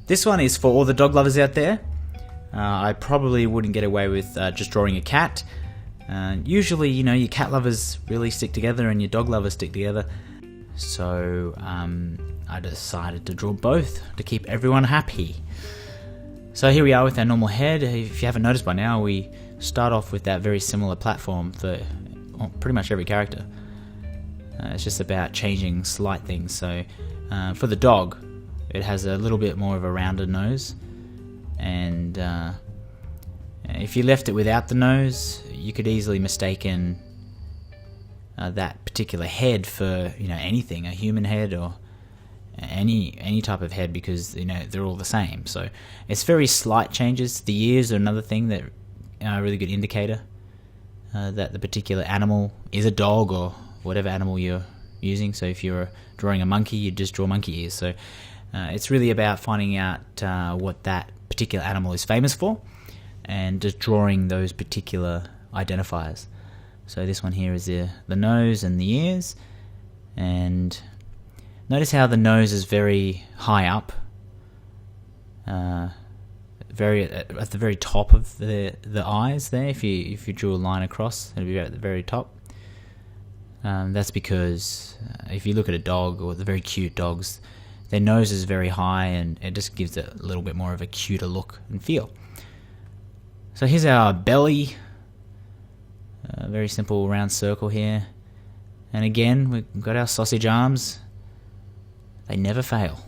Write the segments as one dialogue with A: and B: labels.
A: This one is for all the dog lovers out there. I probably wouldn't get away with just drawing a cat. Usually, your cat lovers really stick together and your dog lovers stick together. So I decided to draw both to keep everyone happy. So here we are with our normal head. If you haven't noticed by now, we start off with that very similar platform for pretty much every character. It's just about changing slight things. So for the dog, it has a little bit more of a rounded nose, and if you left it without the nose, you could easily mistaken that particular head for anything, a human head or any type of head, because they're all the same. So it's very slight changes. The ears are another thing that are a really good indicator that the particular animal is a dog or whatever animal you're using. So if you're drawing a monkey, you just draw monkey ears. So it's really about finding out what that particular animal is famous for and just drawing those particular identifiers. So this one here is the nose and the ears, and notice how the nose is very high up, very at the very top of the eyes there. If you drew a line across, it'll be at the very top. That's because if you look at a dog, or the very cute dogs, their nose is very high, and it just gives it a little bit more of a cuter look and feel. So here's our belly, a very simple round circle here, and again we've got our sausage arms. They never fail.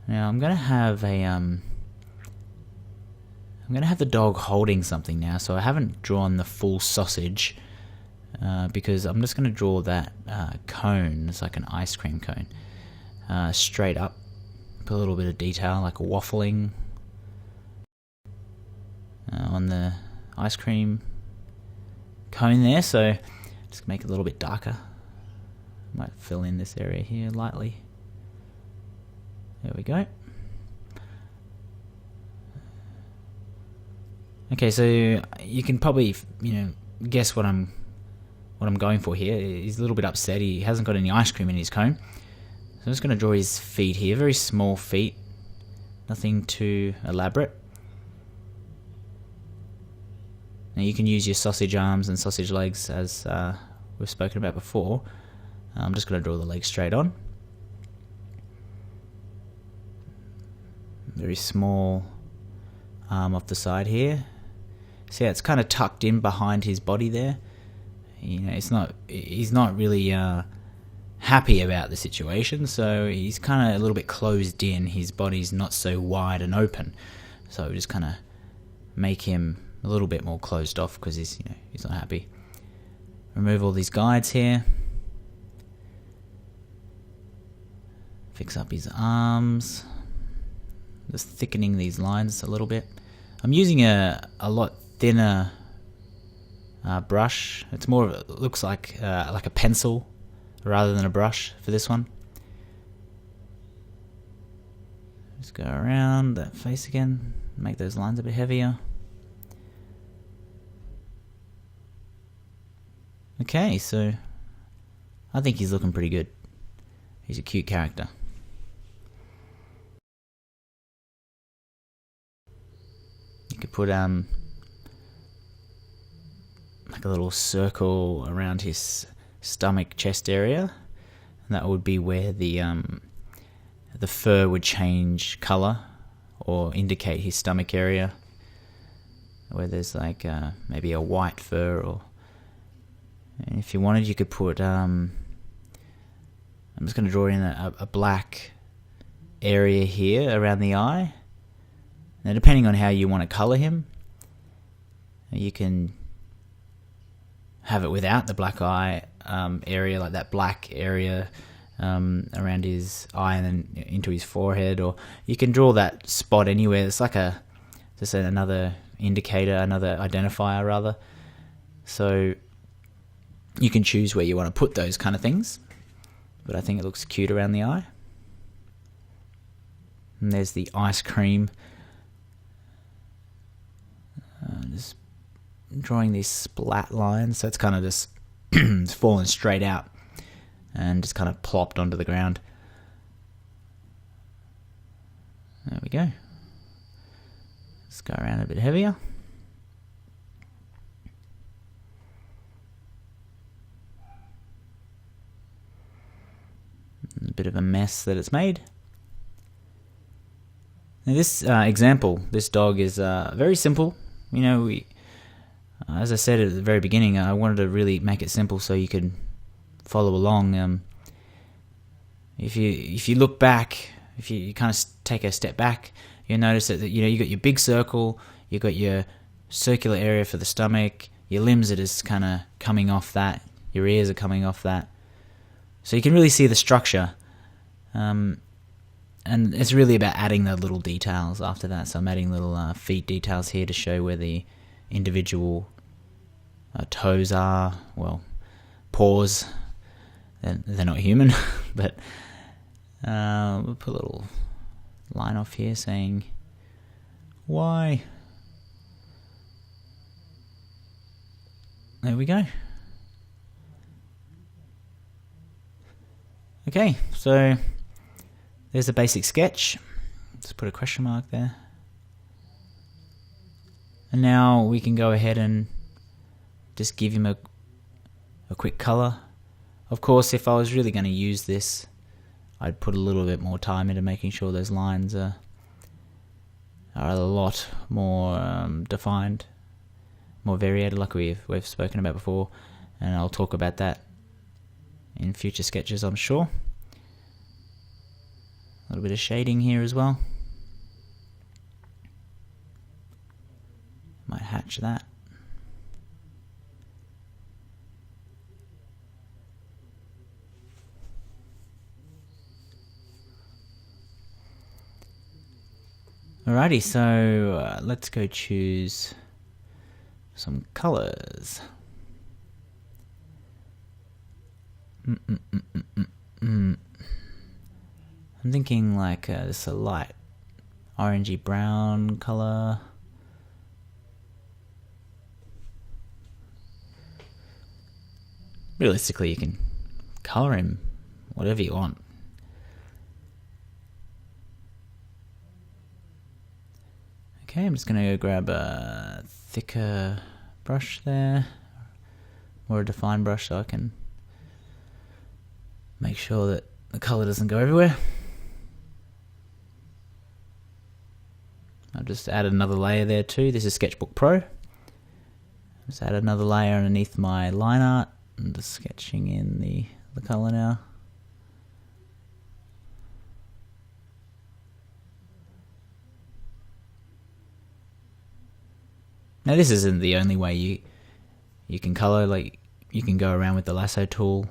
A: Now I'm gonna have the dog holding something now, so I haven't drawn the full sausage because I'm just gonna draw that cone. It's like an ice cream cone, straight up. Put a little bit of detail, like a waffling on the ice cream cone there. So just make it a little bit darker. Might fill in this area here lightly. There we go. Okay, so you can probably guess what I'm going for here. He's a little bit upset. He hasn't got any ice cream in his cone. So I'm just going to draw his feet here. Very small feet. Nothing too elaborate. Now you can use your sausage arms and sausage legs as we've spoken about before. I'm just going to draw the legs straight on. Very small arm off the side here. See how it's kind of tucked in behind his body there? He's not really happy about the situation, so he's kind of a little bit closed in. His body's not so wide and open, so we just kind of make him a little bit more closed off because he's not happy. Remove all these guides here. Fix up his arms. Just thickening these lines a little bit. I'm using a lot thinner brush. It's more of it looks like a pencil rather than a brush for this one. Just go around that face again, make those lines a bit heavier. Okay, so I think he's looking pretty good. He's a cute character. You could put like a little circle around his stomach, chest area, and that would be where the fur would change color or indicate his stomach area, where there's like maybe a white fur, or if you wanted you could put I'm just going to draw in a black area here around the eye. Now depending on how you want to color him, you can have it without the black eye area, like that black area around his eye and then into his forehead, or you can draw that spot anywhere. It's like another indicator, another identifier rather. So you can choose where you want to put those kind of things, but I think it looks cute around the eye. And there's the ice cream. Just drawing these splat lines, so it's kind of just falling straight out. and just kind of plopped onto the ground. There we go. Let's go around a bit heavier. A bit of a mess that it's made. Now this example, this dog is very simple. You know, as I said at the very beginning, I wanted to really make it simple so you could follow along. If you look back, if you kind of take a step back, you'll notice that you got your big circle, you got your circular area for the stomach, your limbs are just kind of coming off that, your ears are coming off that. So you can really see the structure, and it's really about adding the little details after that. So I'm adding little feet details here to show where the individual toes are, well, paws. They're not human, but we'll put a little line off here saying why. There we go. Okay, so there's a basic sketch. Let's put a question mark there. And now we can go ahead and just give him a quick color. Of course, if I was really going to use this, I'd put a little bit more time into making sure those lines are a lot more defined, more variated, like we've spoken about before, and I'll talk about that in future sketches, I'm sure. A little bit of shading here as well. Might hatch that. Alrighty, so let's go choose some colors. I'm thinking like this a light orangey brown color. Realistically, you can color him whatever you want. Okay, I'm just going to go grab a thicker brush there, more a defined brush, so I can make sure that the color doesn't go everywhere. I'll just add another layer there too. This is Sketchbook Pro. Just add another layer underneath my line art. I'm just sketching in the color now. Now this isn't the only way you can color. Like, you can go around with the lasso tool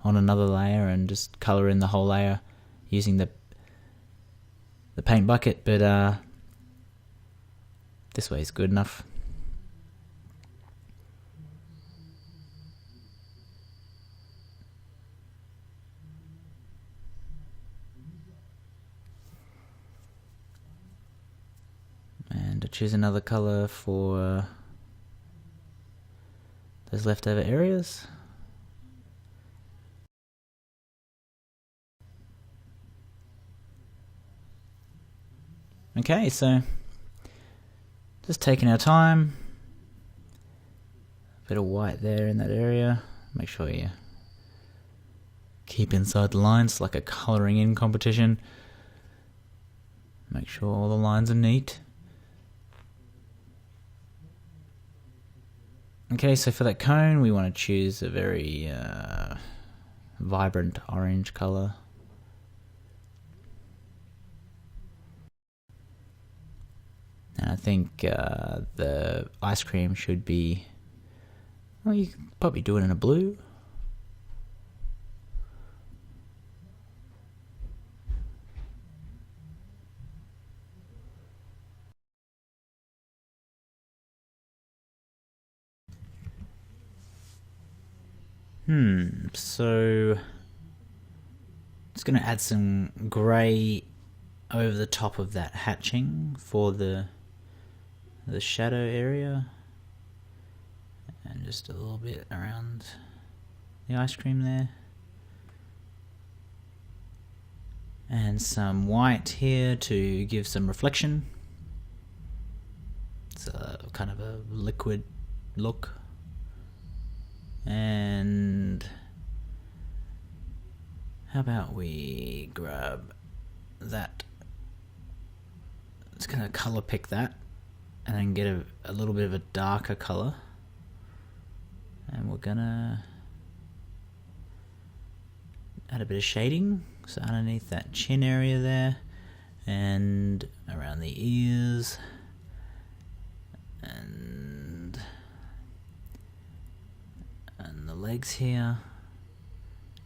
A: on another layer and just color in the whole layer using the paint bucket, but this way is good enough. And to choose another color for those leftover areas. Okay, so just taking our time. A bit of white there in that area. Make sure you keep inside the lines, like a colouring in competition. Make sure all the lines are neat. Okay, so for that cone, we want to choose a very vibrant orange colour. And I think the ice cream should be, well, you could probably do it in a blue. So just going to add some grey over the top of that hatching for the shadow area, and just a little bit around the ice cream there. And some white here to give some reflection. It's a kind of a liquid look. And how about we grab that? It's going to color pick that and then get a little bit of a darker color. And we're going to add a bit of shading. So underneath that chin area there, and around the ears, and the legs here.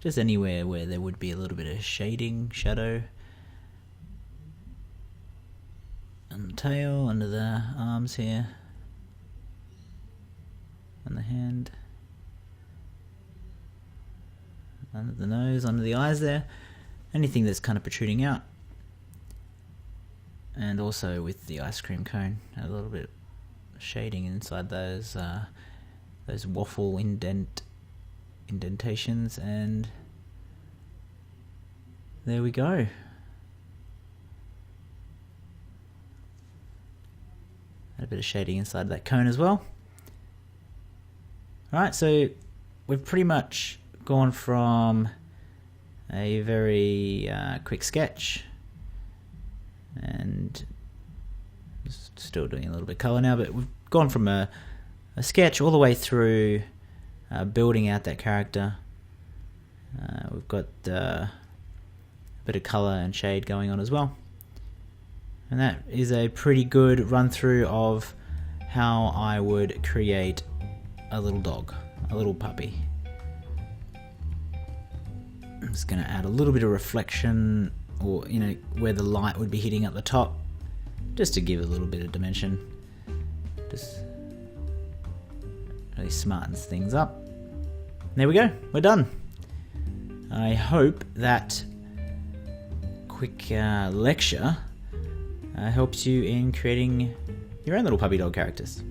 A: Just anywhere where there would be a little bit of shading, shadow. And the tail, under the arms here, and the hand. Under the nose, under the eyes there. Anything that's kind of protruding out. And also with the ice cream cone, a little bit of shading inside those waffle indentations, and there we go. Add a bit of shading inside that cone as well. Alright, so we've pretty much gone from a very quick sketch, and still doing a little bit of colour now, but we've gone from a sketch all the way through building out that character. We've got a bit of colour and shade going on as well, and that is a pretty good run through of how I would create a little dog, a little puppy. I'm just going to add a little bit of reflection, or where the light would be hitting at the top, just to give a little bit of dimension. Just really smartens things up. There we go, we're done. I hope that quick lecture helps you in creating your own little puppy dog characters.